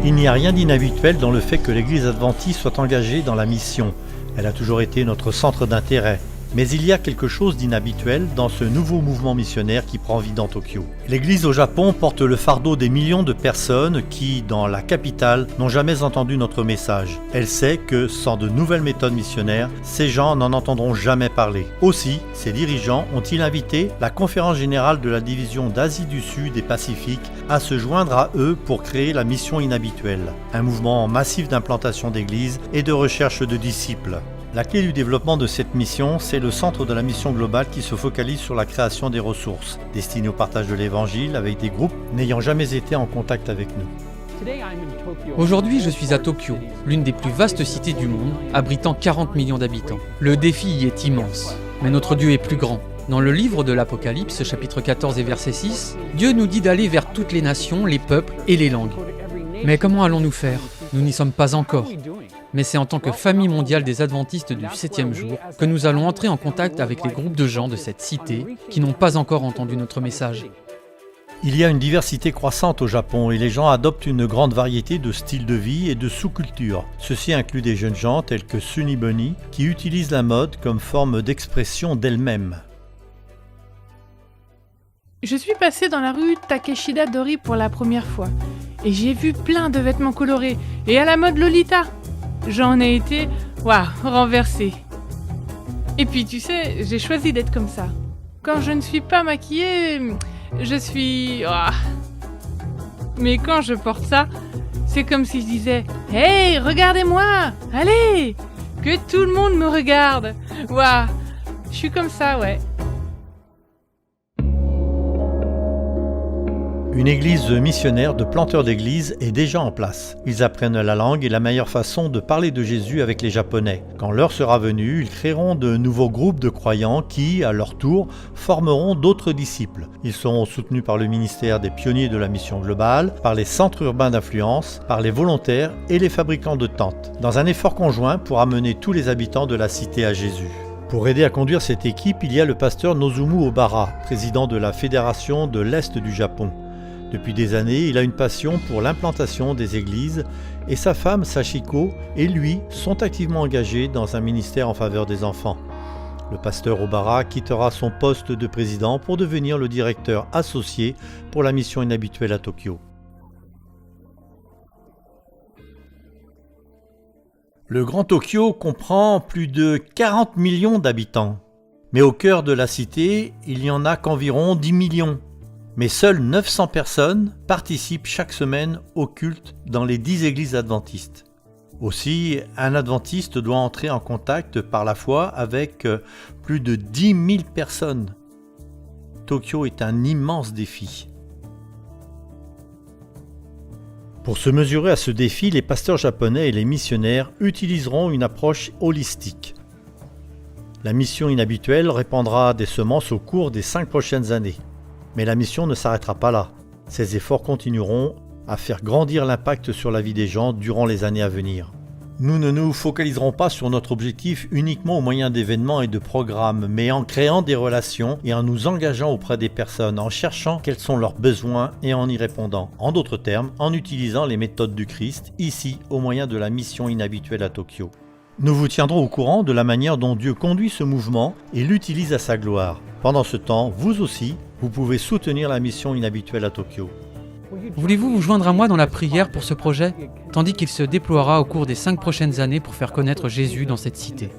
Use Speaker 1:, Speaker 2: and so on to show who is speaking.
Speaker 1: Il n'y a rien d'inhabituel dans le fait que l'Église adventiste soit engagée dans la mission. Elle a toujours été notre centre d'intérêt. Mais il y a quelque chose d'inhabituel dans ce nouveau mouvement missionnaire qui prend vie dans Tokyo. L'Église au Japon porte le fardeau des millions de personnes qui, dans la capitale, n'ont jamais entendu notre message. Elle sait que, sans de nouvelles méthodes missionnaires, ces gens n'en entendront jamais parler. Aussi, ces dirigeants ont-ils invité la Conférence générale de la division d'Asie du Sud et Pacifique à se joindre à eux pour créer la mission inhabituelle, un mouvement massif d'implantation d'églises et de recherche de disciples. La clé du développement de cette mission, c'est le centre de la mission globale qui se focalise sur la création des ressources, destinées au partage de l'évangile avec des groupes n'ayant jamais été en contact avec nous.
Speaker 2: Aujourd'hui, je suis à Tokyo, l'une des plus vastes cités du monde, abritant 40 millions d'habitants. Le défi y est immense, mais notre Dieu est plus grand. Dans le livre de l'Apocalypse, chapitre 14 et verset 6, Dieu nous dit d'aller vers toutes les nations, les peuples et les langues. Mais comment allons-nous faire ? Nous n'y sommes pas encore. Mais c'est en tant que famille mondiale des adventistes du 7e jour que nous allons entrer en contact avec les groupes de gens de cette cité qui n'ont pas encore entendu notre message.
Speaker 1: Il y a une diversité croissante au Japon et les gens adoptent une grande variété de styles de vie et de sous-cultures. Ceci inclut des jeunes gens tels que Sunny Bunny qui utilisent la mode comme forme d'expression d'elle-même.
Speaker 3: Je suis passée dans la rue Takeshida Dori pour la première fois et j'ai vu plein de vêtements colorés et à la mode Lolita. J'en ai été, renversée. Et puis tu sais, j'ai choisi d'être comme ça. Quand je ne suis pas maquillée, je suis... Mais quand je porte ça, c'est comme si je disais « Hey, regardez-moi! Allez! Que tout le monde me regarde !» Je suis comme ça, ouais.
Speaker 1: Une église missionnaire de planteurs d'églises est déjà en place. Ils apprennent la langue et la meilleure façon de parler de Jésus avec les Japonais. Quand l'heure sera venue, ils créeront de nouveaux groupes de croyants qui, à leur tour, formeront d'autres disciples. Ils seront soutenus par le ministère des pionniers de la mission globale, par les centres urbains d'influence, par les volontaires et les fabricants de tentes, dans un effort conjoint pour amener tous les habitants de la cité à Jésus. Pour aider à conduire cette équipe, il y a le pasteur Nozumu Obara, président de la Fédération de l'Est du Japon. Depuis des années, il a une passion pour l'implantation des églises et sa femme Sachiko et lui sont activement engagés dans un ministère en faveur des enfants. Le pasteur Obara quittera son poste de président pour devenir le directeur associé pour la mission inhabituelle à Tokyo. Le Grand Tokyo comprend plus de 40 millions d'habitants. Mais au cœur de la cité, il n'y en a qu'environ 10 millions. Mais seules 900 personnes participent chaque semaine au culte dans les 10 églises adventistes. Aussi, un adventiste doit entrer en contact par la foi avec plus de 10 000 personnes. Tokyo est un immense défi. Pour se mesurer à ce défi, les pasteurs japonais et les missionnaires utiliseront une approche holistique. La mission inhabituelle répandra des semences au cours des 5 prochaines années. Mais la mission ne s'arrêtera pas là. Ces efforts continueront à faire grandir l'impact sur la vie des gens durant les années à venir. Nous ne nous focaliserons pas sur notre objectif uniquement au moyen d'événements et de programmes, mais en créant des relations et en nous engageant auprès des personnes, en cherchant quels sont leurs besoins et en y répondant. En d'autres termes, en utilisant les méthodes du Christ, ici au moyen de la mission inhabituelle à Tokyo. Nous vous tiendrons au courant de la manière dont Dieu conduit ce mouvement et l'utilise à sa gloire. Pendant ce temps, vous aussi, vous pouvez soutenir la mission inhabituelle à Tokyo.
Speaker 2: Voulez-vous vous joindre à moi dans la prière pour ce projet, tandis qu'il se déploiera au cours des 5 prochaines années pour faire connaître Jésus dans cette cité ?